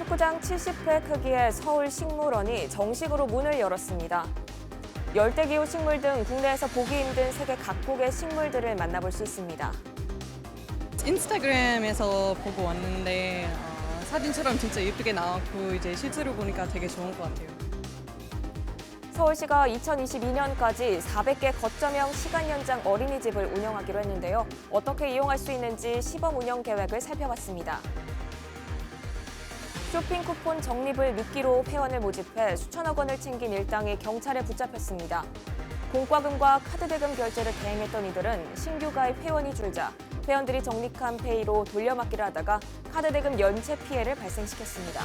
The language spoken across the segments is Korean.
축구장 70회 크기의 서울식물원이 정식으로 문을 열었습니다. 열대기후 식물 등 국내에서 보기 힘든 세계 각국의 식물들을 만나볼 수 있습니다. 인스타그램에서 보고 왔는데 사진처럼 진짜 예쁘게 나왔고 이제 실제로 보니까 되게 좋은 것 같아요. 서울시가 2022년까지 400개 거점형 시간 연장 어린이집을 운영하기로 했는데요. 어떻게 이용할 수 있는지 시범 운영 계획을 살펴봤습니다. 쇼핑 쿠폰 적립을 미끼로 회원을 모집해 수천억 원을 챙긴 일당이 경찰에 붙잡혔습니다. 공과금과 카드 대금 결제를 대행했던 이들은 신규 가입 회원이 줄자 회원들이 적립한 페이로 돌려막기를 하다가 카드 대금 연체 피해를 발생시켰습니다.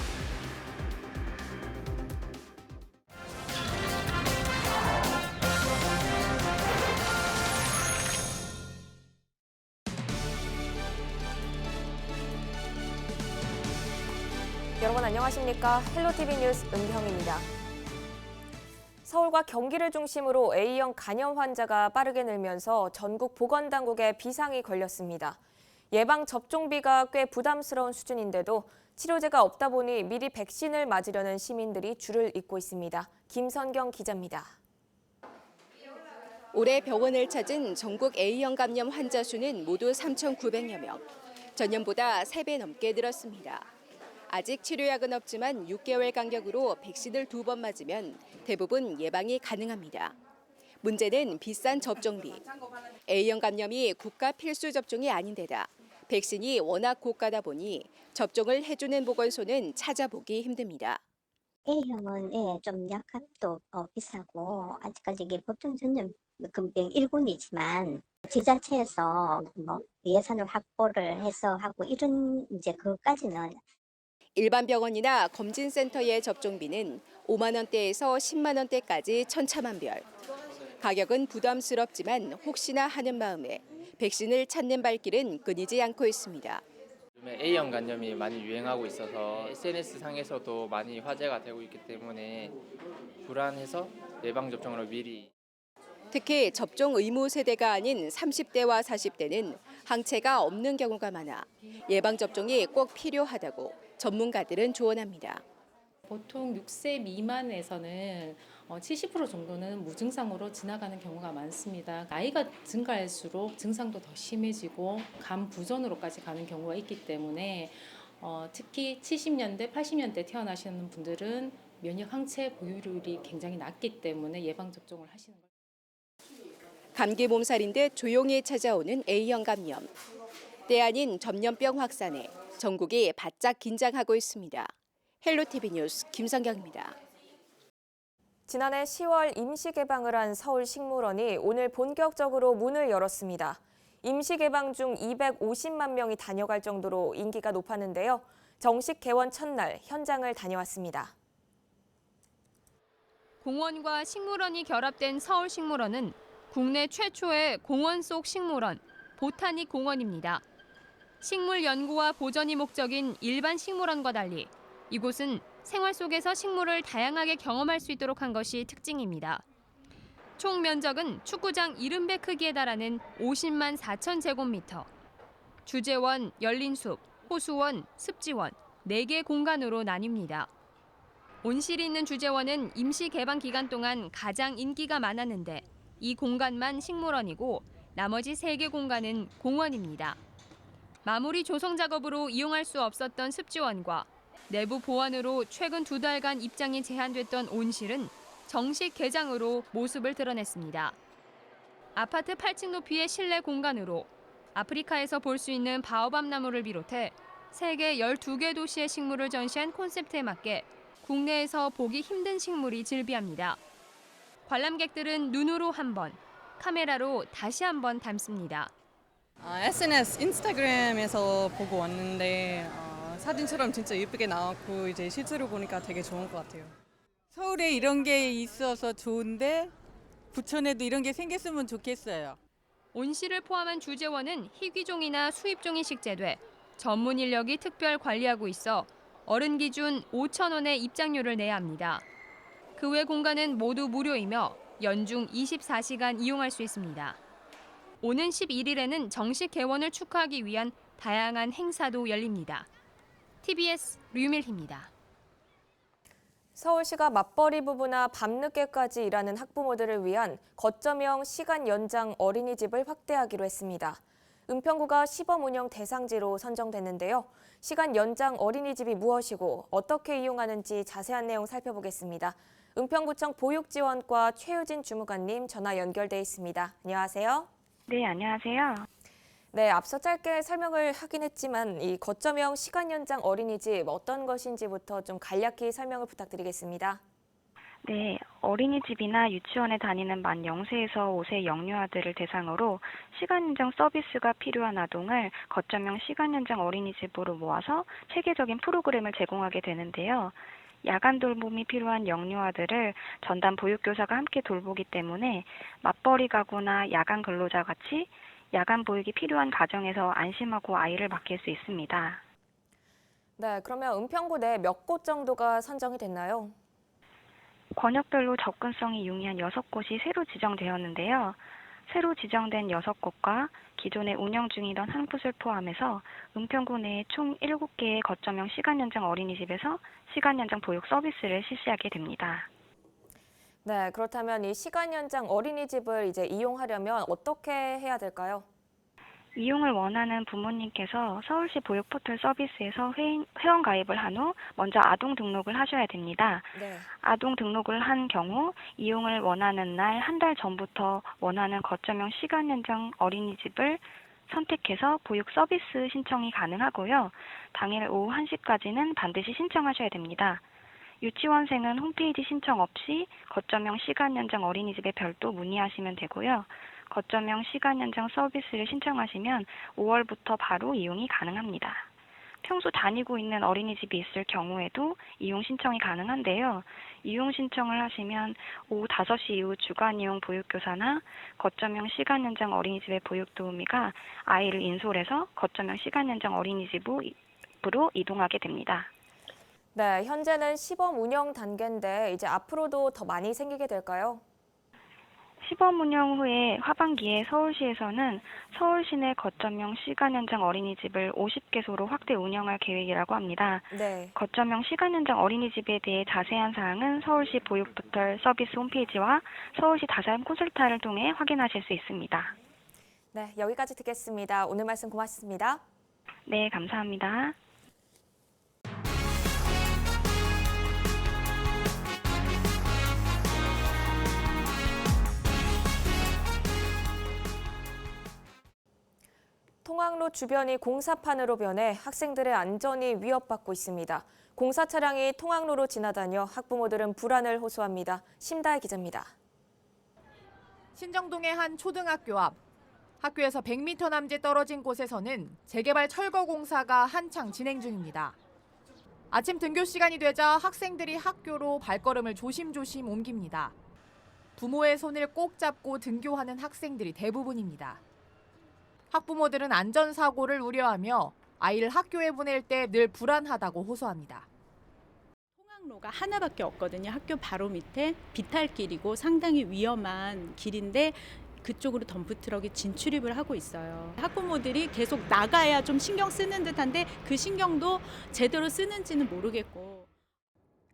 여러분 안녕하십니까? 헬로티비 뉴스 은경입니다. 서울과 경기를 중심으로 A형 간염 환자가 빠르게 늘면서 전국 보건당국에 비상이 걸렸습니다. 예방 접종비가 꽤 부담스러운 수준인데도 치료제가 없다 보니 미리 백신을 맞으려는 시민들이 줄을 잇고 있습니다. 김선경 기자입니다. 올해 병원을 찾은 전국 A형 감염 환자 수는 모두 3,900여 명. 전년보다 3배 넘게 늘었습니다. 아직 치료약은 없지만 6개월 간격으로 백신을 2번 맞으면 대부분 예방이 가능합니다. 문제는 비싼 접종비. A형 감염이 국가 필수 접종이 아닌데다 백신이 워낙 고가다 보니 접종을 해주는 보건소는 찾아보기 힘듭니다. A형은 좀 약값도 비싸고 아직까지 이게 보통 전염 금병 1군이지만 지자체에서 예산을 확보를 해서 하고 이런 이제 그것까지는 일반 병원이나 검진센터의 접종비는 5만 원대에서 10만 원대까지 천차만별. 가격은 부담스럽지만 혹시나 하는 마음에 백신을 찾는 발길은 끊이지 않고 있습니다. 요즘에 A형 간염이 많이 유행하고 있어서 SNS상에서도 많이 화제가 되고 있기 때문에 불안해서 예방접종으로 미리. 특히 접종 의무 세대가 아닌 30대와 40대는 항체가 없는 경우가 많아 예방접종이 꼭 필요하다고 전문가들은 조언합니다. 보통 6세 미만에서는 70% 정도는 무증상으로 지나가는 경우가 많습니다. 나이가 증가할수록 증상도 더 심해지고 간 부전으로까지 가는 경우가 있기 때문에 특히 70년대, 80년대 태어나시는 분들은 면역 항체 보유율이 굉장히 낮기 때문에 예방접종을 하시는 거예요. 감기 몸살인 듯 조용히 찾아오는 A형 감염. 때 아닌 전염병 확산에 전국이 바짝 긴장하고 있습니다. 헬로티비 뉴스 김성경입니다. 지난해 10월 임시 개방을 한 서울식물원이 오늘 본격적으로 문을 열었습니다. 임시 개방 중 250만 명이 다녀갈 정도로 인기가 높았는데요. 정식 개원 첫날 현장을 다녀왔습니다. 공원과 식물원이 결합된 서울식물원은 국내 최초의 공원 속 식물원, 보타닉 공원입니다. 식물 연구와 보전이 목적인 일반 식물원과 달리 이곳은 생활 속에서 식물을 다양하게 경험할 수 있도록 한 것이 특징입니다. 총 면적은 축구장 70배 크기에 달하는 50만 4천 제곱미터. 주제원, 열린숲, 호수원, 습지원 4개 공간으로 나뉩니다. 온실이 있는 주제원은 임시 개방 기간 동안 가장 인기가 많았는데 이 공간만 식물원이고 나머지 3개 공간은 공원입니다. 마무리 조성 작업으로 이용할 수 없었던 습지원과 내부 보완으로 최근 2달간 입장이 제한됐던 온실은 정식 개장으로 모습을 드러냈습니다. 아파트 8층 높이의 실내 공간으로 아프리카에서 볼 수 있는 바오밥 나무를 비롯해 세계 12개 도시의 식물을 전시한 콘셉트에 맞게 국내에서 보기 힘든 식물이 즐비합니다. 관람객들은 눈으로 한 번, 카메라로 다시 한 번 담습니다. SNS, 인스타그램에서 보고 왔는데 사진처럼 진짜 예쁘게 나왔고 이제 실제로 보니까 되게 좋은 것 같아요. 서울에 이런 게 있어서 좋은데 부천에도 이런 게 생겼으면 좋겠어요. 온실을 포함한 주제원은 희귀종이나 수입종이 식재돼 전문 인력이 특별 관리하고 있어 어른 기준 5,000원의 입장료를 내야 합니다. 그 외 공간은 모두 무료이며 연중 24시간 이용할 수 있습니다. 오는 11일에는 정식 개원을 축하하기 위한 다양한 행사도 열립니다. TBS 류밀희입니다. 서울시가 맞벌이 부부나 밤늦게까지 일하는 학부모들을 위한 거점형 시간 연장 어린이집을 확대하기로 했습니다. 은평구가 시범 운영 대상지로 선정됐는데요. 시간 연장 어린이집이 무엇이고 어떻게 이용하는지 자세한 내용 살펴보겠습니다. 은평구청 보육지원과 최유진 주무관님 전화 연결돼 있습니다. 안녕하세요. 네, 안녕하세요. 네, 앞서 짧게 설명을 하긴 했지만 이 거점형 시간 연장 어린이집 어떤 것인지부터 좀 간략히 설명을 부탁드리겠습니다. 네, 어린이집이나 유치원에 다니는 만 0세에서 5세 영유아들을 대상으로 시간 연장 서비스가 필요한 아동을 거점형 시간 연장 어린이집으로 모아서 체계적인 프로그램을 제공하게 되는데요. 야간 돌봄이 필요한 영유아들을 전담 보육교사가 함께 돌보기 때문에 맞벌이 가구나 야간 근로자 같이 야간 보육이 필요한 가정에서 안심하고 아이를 맡길 수 있습니다. 네, 그러면 은평구 내 몇 곳 정도가 선정이 됐나요? 권역별로 접근성이 용이한 6곳이 새로 지정되었는데요. 새로 지정된 6곳과 기존에 운영 중이던 한 곳을 포함해서 은평구 내에 총 7개의 거점형 시간 연장 어린이집에서 시간 연장 보육 서비스를 실시하게 됩니다. 네, 그렇다면 이 시간 연장 어린이집을 이제 이용하려면 어떻게 해야 될까요? 이용을 원하는 부모님께서 서울시 보육포털 서비스에서 회원 가입을 한 후 먼저 아동 등록을 하셔야 됩니다. 네. 아동 등록을 한 경우 이용을 원하는 날 한 달 전부터 원하는 거점형 시간 연장 어린이집을 선택해서 보육 서비스 신청이 가능하고요. 당일 오후 1시까지는 반드시 신청하셔야 됩니다. 유치원생은 홈페이지 신청 없이 거점형 시간 연장 어린이집에 별도 문의하시면 되고요. 거점형 시간 연장 서비스를 신청하시면 5월부터 바로 이용이 가능합니다. 평소 다니고 있는 어린이집이 있을 경우에도 이용 신청이 가능한데요. 이용 신청을 하시면 오후 5시 이후 주간 이용 보육교사나 거점형 시간 연장 어린이집의 보육도우미가 아이를 인솔해서 거점형 시간 연장 어린이집으로 이동하게 됩니다. 네, 현재는 시범 운영 단계인데 이제 앞으로도 더 많이 생기게 될까요? 시범 운영 후에 하반기에 서울시에서는 서울시 내 거점형 시간 연장 어린이집을 50개소로 확대 운영할 계획이라고 합니다. 네. 거점형 시간 연장 어린이집에 대해 자세한 사항은 서울시 보육포털 서비스 홈페이지와 서울시 다산 콘설타를 통해 확인하실 수 있습니다. 네, 여기까지 듣겠습니다. 오늘 말씀 고맙습니다. 네, 감사합니다. 통학로 주변이 공사판으로 변해 학생들의 안전이 위협받고 있습니다. 공사 차량이 통학로로 지나다녀 학부모들은 불안을 호소합니다. 심다혜 기자입니다. 신정동의 한 초등학교 앞. 학교에서 100m 남짓 떨어진 곳에서는 재개발 철거 공사가 한창 진행 중입니다. 아침 등교 시간이 되자 학생들이 학교로 발걸음을 조심조심 옮깁니다. 부모의 손을 꼭 잡고 등교하는 학생들이 대부분입니다. 학부모들은 안전사고를 우려하며 아이를 학교에 보낼 때 늘 불안하다고 호소합니다. 통학로가 하나밖에 없거든요. 학교 바로 밑에 비탈길이고 상당히 위험한 길인데 그쪽으로 덤프트럭이 진출입을 하고 있어요. 학부모들이 계속 나가야 좀 신경 쓰는 듯한데 그 신경도 제대로 쓰는지는 모르겠고.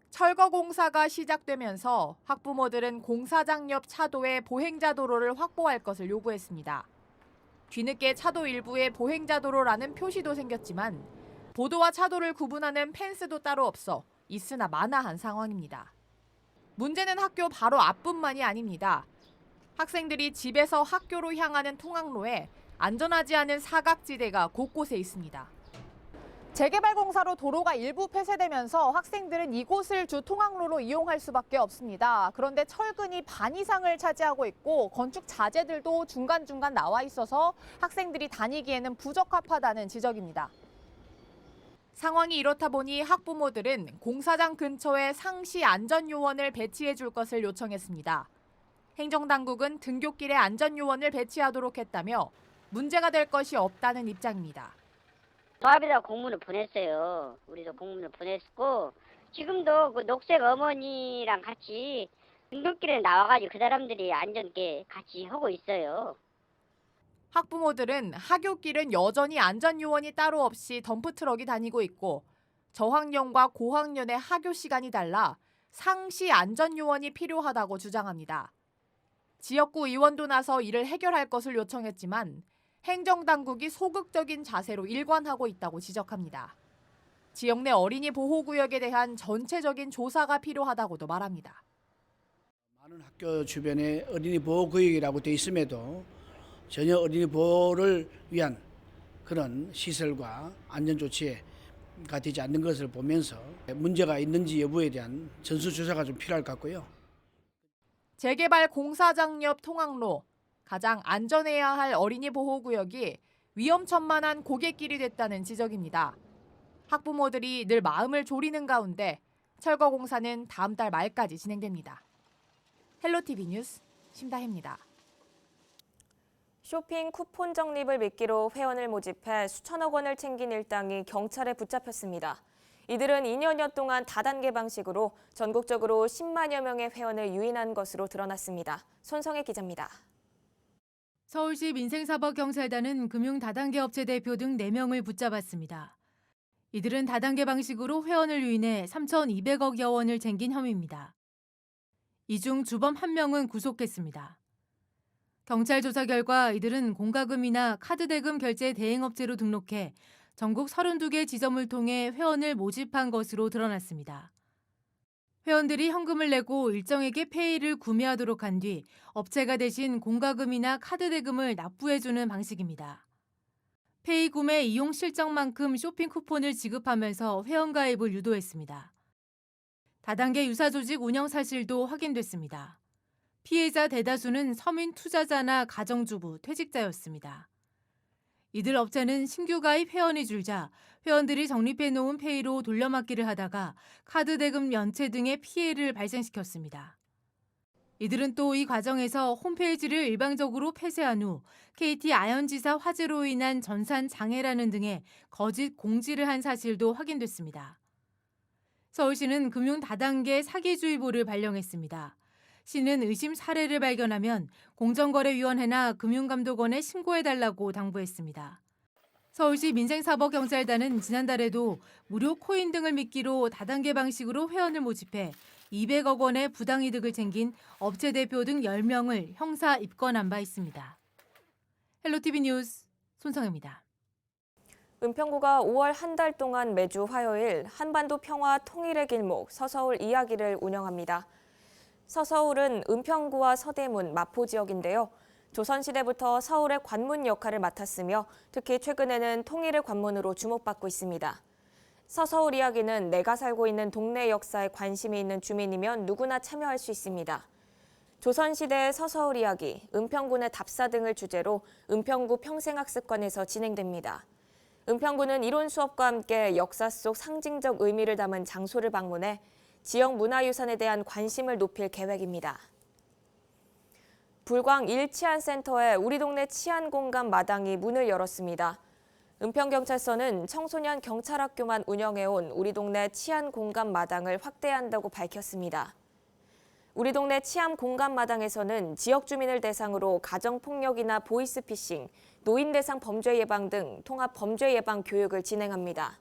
철거 공사가 시작되면서 학부모들은 공사장 옆 차도에 보행자 도로를 확보할 것을 요구했습니다. 뒤늦게 차도 일부에 보행자 도로라는 표시도 생겼지만 보도와 차도를 구분하는 펜스도 따로 없어 있으나 마나한 상황입니다. 문제는 학교 바로 앞뿐만이 아닙니다. 학생들이 집에서 학교로 향하는 통학로에 안전하지 않은 사각지대가 곳곳에 있습니다. 재개발 공사로 도로가 일부 폐쇄되면서 학생들은 이곳을 주 통학로로 이용할 수밖에 없습니다. 그런데 철근이 반 이상을 차지하고 있고 건축 자재들도 중간중간 나와 있어서 학생들이 다니기에는 부적합하다는 지적입니다. 상황이 이렇다 보니 학부모들은 공사장 근처에 상시 안전요원을 배치해 줄 것을 요청했습니다. 행정당국은 등굣길에 안전요원을 배치하도록 했다며 문제가 될 것이 없다는 입장입니다. 조합에다 공문을 보냈어요. 우리도 공문을 보냈고 지금도 그 녹색 어머니랑 같이 등굣길에 나와가지고 그 사람들이 안전게 같이 하고 있어요. 학부모들은 하굣길은 여전히 안전요원이 따로 없이 덤프트럭이 다니고 있고 저학년과 고학년의 하교 시간이 달라 상시 안전요원이 필요하다고 주장합니다. 지역구 의원도 나서 이를 해결할 것을 요청했지만 행정당국이 소극적인 자세로 일관하고 있다고 지적합니다. 지역 내 어린이 보호구역에 대한 전체적인 조사가 필요하다고도 말합니다. 많은 학교 주변에 어린이 보호구역이라고 되어 있음에도 전혀 어린이 보호를 위한 그런 시설과 안전조치가 되지 않는 것을 보면서 문제가 있는지 여부에 대한 전수조사가 좀 필요할 것 같고요. 재개발 공사장 옆 통학로, 가장 안전해야 할 어린이 보호구역이 위험천만한 고갯길이 됐다는 지적입니다. 학부모들이 늘 마음을 졸이는 가운데 철거 공사는 다음 달 말까지 진행됩니다. 헬로티비 뉴스 심다혜입니다. 쇼핑 쿠폰 적립을 미끼로 회원을 모집해 수천억 원을 챙긴 일당이 경찰에 붙잡혔습니다. 이들은 2년여 동안 다단계 방식으로 전국적으로 10만여 명의 회원을 유인한 것으로 드러났습니다. 손성혜 기자입니다. 서울시 민생사법경찰단은 금융 다단계 업체 대표 등 4명을 붙잡았습니다. 이들은 다단계 방식으로 회원을 유인해 3,200억여 원을 챙긴 혐의입니다. 이 중 주범 1명은 구속했습니다. 경찰 조사 결과 이들은 공과금이나 카드 대금 결제 대행업체로 등록해 전국 32개 지점을 통해 회원을 모집한 것으로 드러났습니다. 회원들이 현금을 내고 일정에게 페이를 구매하도록 한 뒤 업체가 대신 공과금이나 카드 대금을 납부해주는 방식입니다. 페이 구매 이용 실적만큼 쇼핑 쿠폰을 지급하면서 회원가입을 유도했습니다. 다단계 유사조직 운영 사실도 확인됐습니다. 피해자 대다수는 서민 투자자나 가정주부, 퇴직자였습니다. 이들 업체는 신규 가입 회원이 줄자 회원들이 적립해놓은 페이로 돌려막기를 하다가 카드 대금 연체 등의 피해를 발생시켰습니다. 이들은 또 이 과정에서 홈페이지를 일방적으로 폐쇄한 후 KT 아현지사 화재로 인한 전산 장애라는 등의 거짓 공지를 한 사실도 확인됐습니다. 서울시는 금융 다단계 사기주의보를 발령했습니다. 시는 의심 사례를 발견하면 공정거래위원회나 금융감독원에 신고해달라고 당부했습니다. 서울시 민생사법경찰단은 지난달에도 무료 코인 등을 미끼로 다단계 방식으로 회원을 모집해 200억 원의 부당이득을 챙긴 업체 대표 등 10명을 형사 입건한 바 있습니다. 헬로티비 뉴스 손성혜입니다. 은평구가 5월 한 달 동안 매주 화요일 한반도 평화 통일의 길목 서서울 이야기를 운영합니다. 서서울은 은평구와 서대문, 마포 지역인데요. 조선시대부터 서울의 관문 역할을 맡았으며 특히 최근에는 통일의 관문으로 주목받고 있습니다. 서서울 이야기는 내가 살고 있는 동네 역사에 관심이 있는 주민이면 누구나 참여할 수 있습니다. 조선시대의 서서울 이야기, 은평군의 답사 등을 주제로 은평구 평생학습관에서 진행됩니다. 은평구는 이론 수업과 함께 역사 속 상징적 의미를 담은 장소를 방문해 지역 문화유산에 대한 관심을 높일 계획입니다. 불광 1치안센터의 우리 동네 치안공간 마당이 문을 열었습니다. 은평경찰서는 청소년 경찰학교만 운영해온 우리 동네 치안공간 마당을 확대한다고 밝혔습니다. 우리 동네 치안 공간 마당에서는 지역 주민을 대상으로 가정폭력이나 보이스피싱, 노인 대상 범죄 예방 등 통합 범죄 예방 교육을 진행합니다.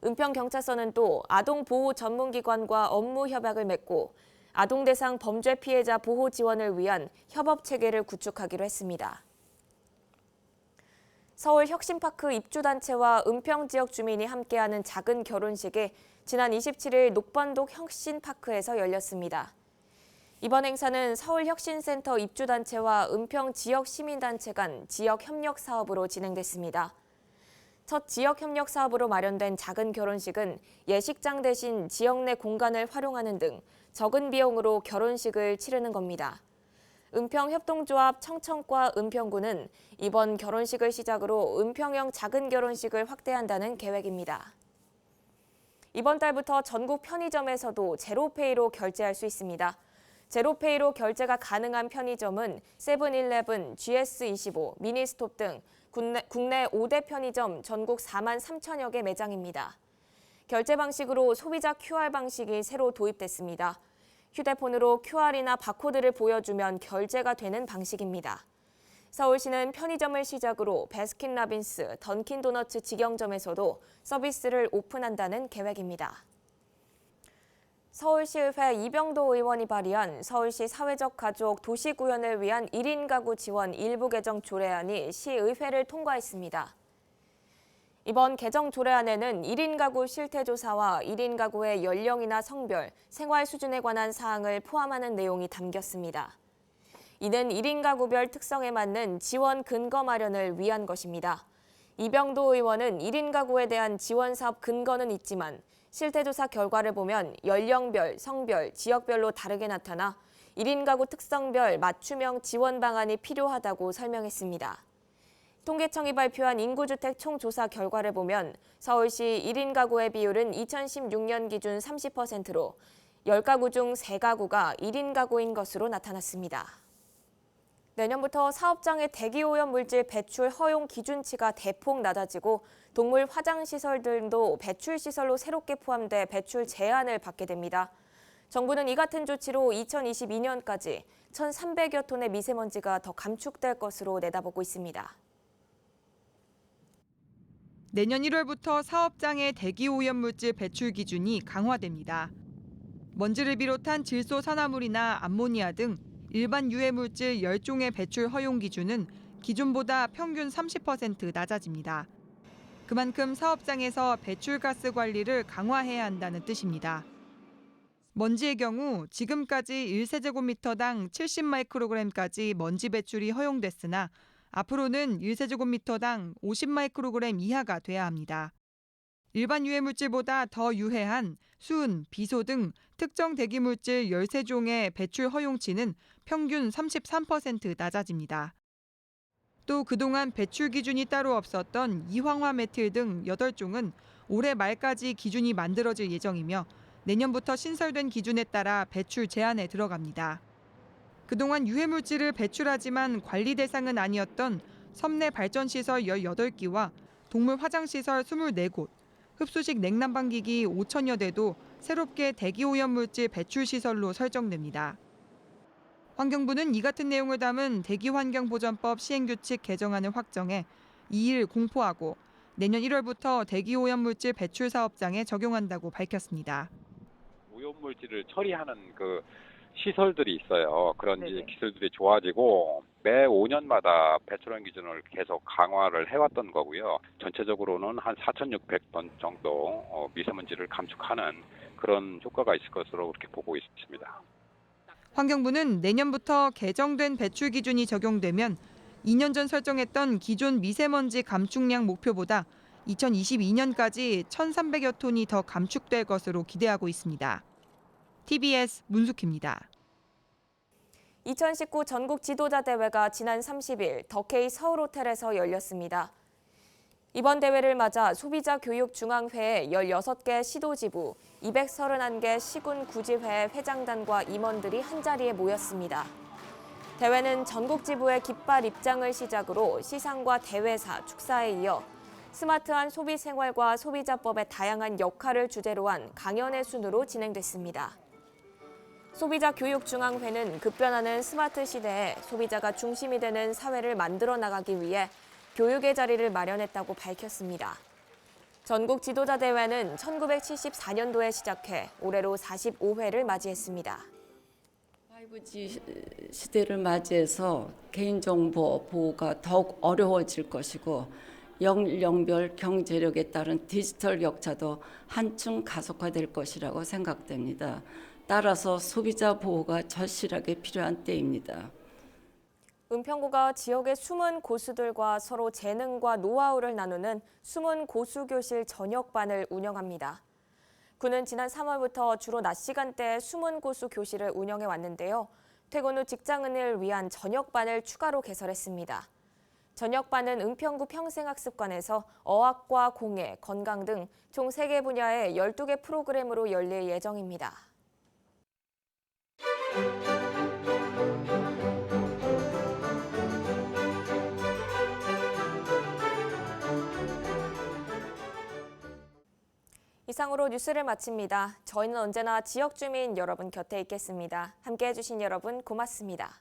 은평경찰서는 또 아동보호 전문기관과 업무 협약을 맺고 아동 대상 범죄 피해자 보호 지원을 위한 협업 체계를 구축하기로 했습니다. 서울 혁신파크 입주단체와 은평 지역 주민이 함께하는 작은 결혼식이 지난 27일 녹번동 혁신파크에서 열렸습니다. 이번 행사는 서울혁신센터 입주단체와 은평 지역시민단체 간 지역협력사업으로 진행됐습니다. 첫 지역협력사업으로 마련된 작은 결혼식은 예식장 대신 지역 내 공간을 활용하는 등 적은 비용으로 결혼식을 치르는 겁니다. 은평협동조합 청천과 은평구는 이번 결혼식을 시작으로 은평형 작은 결혼식을 확대한다는 계획입니다. 이번 달부터 전국 편의점에서도 제로페이로 결제할 수 있습니다. 제로페이로 결제가 가능한 편의점은 세븐일레븐, GS25, 미니스톱 등 국내 5대 편의점 전국 4만 3천여 개 매장입니다. 결제 방식으로 소비자 QR 방식이 새로 도입됐습니다. 휴대폰으로 QR이나 바코드를 보여주면 결제가 되는 방식입니다. 서울시는 편의점을 시작으로 배스킨라빈스, 던킨도너츠 직영점에서도 서비스를 오픈한다는 계획입니다. 서울시의회 이병도 의원이 발의한 서울시 사회적 가족 도시구현을 위한 1인 가구 지원 일부 개정 조례안이 시의회를 통과했습니다. 이번 개정 조례안에는 1인 가구 실태조사와 1인 가구의 연령이나 성별, 생활 수준에 관한 사항을 포함하는 내용이 담겼습니다. 이는 1인 가구별 특성에 맞는 지원 근거 마련을 위한 것입니다. 이병도 의원은 1인 가구에 대한 지원 사업 근거는 있지만 실태조사 결과를 보면 연령별, 성별, 지역별로 다르게 나타나 1인 가구 특성별 맞춤형 지원 방안이 필요하다고 설명했습니다. 통계청이 발표한 인구주택 총조사 결과를 보면 서울시 1인 가구의 비율은 2016년 기준 30%로 10가구 중 3가구가 1인 가구인 것으로 나타났습니다. 내년부터 사업장의 대기오염 물질 배출 허용 기준치가 대폭 낮아지고 동물 화장시설 등도 배출시설로 새롭게 포함돼 배출 제한을 받게 됩니다. 정부는 이 같은 조치로 2022년까지 1,300여 톤의 미세먼지가 더 감축될 것으로 내다보고 있습니다. 내년 1월부터 사업장의 대기오염 물질 배출 기준이 강화됩니다. 먼지를 비롯한 질소 산화물이나 암모니아 등 일반 유해 물질 10종의 배출 허용 기준은 기존보다 평균 30% 낮아집니다. 그만큼 사업장에서 배출가스 관리를 강화해야 한다는 뜻입니다. 먼지의 경우 지금까지 1세제곱미터당 70마이크로그램까지 먼지 배출이 허용됐으나 앞으로는 1세제곱미터당 50마이크로그램 이하가 돼야 합니다. 일반 유해물질보다 더 유해한 수은, 비소 등 특정 대기물질 13종의 배출 허용치는 평균 33% 낮아집니다. 또 그동안 배출 기준이 따로 없었던 이황화 메틸 등 8종은 올해 말까지 기준이 만들어질 예정이며 내년부터 신설된 기준에 따라 배출 제한에 들어갑니다. 그동안 유해물질을 배출하지만 관리 대상은 아니었던 섬내 발전시설 18기와 동물 화장시설 24곳, 흡수식 냉난방기기 5천여 대도 새롭게 대기오염물질 배출시설로 설정됩니다. 환경부는 이 같은 내용을 담은 대기환경보전법 시행규칙 개정안을 확정해 2일 공포하고 내년 1월부터 대기오염물질 배출 사업장에 적용한다고 밝혔습니다. 오염물질을 처리하는 시설들이 있어요. 그런 기술들이 좋아지고 매 5년마다 배출원 기준을 계속 강화를 해왔던 거고요. 전체적으로는 한 4,600톤 정도 미세먼지를 감축하는 그런 효과가 있을 것으로 그렇게 보고 있습니다. 환경부는 내년부터 개정된 배출 기준이 적용되면 2년 전 설정했던 기존 미세먼지 감축량 목표보다 2022년까지 1,300여 톤이 더 감축될 것으로 기대하고 있습니다. TBS 문숙희입니다. 2019 전국 지도자 대회가 지난 30일 더케이 서울호텔에서 열렸습니다. 이번 대회를 맞아 소비자교육중앙회의 16개 시도지부, 231개 시군구지회 회장단과 임원들이 한자리에 모였습니다. 대회는 전국 지부의 깃발 입장을 시작으로 시상과 대회사, 축사에 이어 스마트한 소비생활과 소비자법의 다양한 역할을 주제로 한 강연의 순으로 진행됐습니다. 소비자교육중앙회는 급변하는 스마트 시대에 소비자가 중심이 되는 사회를 만들어 나가기 위해 교육의 자리를 마련했다고 밝혔습니다. 전국 지도자 대회는 1974년도에 시작해 올해로 45회를 맞이했습니다. 5G 시대를 맞이해서 개인정보 보호가 더욱 어려워질 것이고 연령별 경제력에 따른 디지털 격차도 한층 가속화될 것이라고 생각됩니다. 따라서 소비자 보호가 절실하게 필요한 때입니다. 은평구가 지역의 숨은 고수들과 서로 재능과 노하우를 나누는 숨은 고수교실 저녁반을 운영합니다. 구는 지난 3월부터 주로 낮 시간대에 숨은 고수 교실을 운영해 왔는데요. 퇴근 후 직장인을 위한 저녁반을 추가로 개설했습니다. 저녁반은 은평구 평생학습관에서 어학과 공예, 건강 등 총 3개 분야의 12개 프로그램으로 열릴 예정입니다. 이상으로 뉴스를 마칩니다. 저희는 언제나 지역 주민 여러분 곁에 있겠습니다. 함께해 주신 여러분 고맙습니다.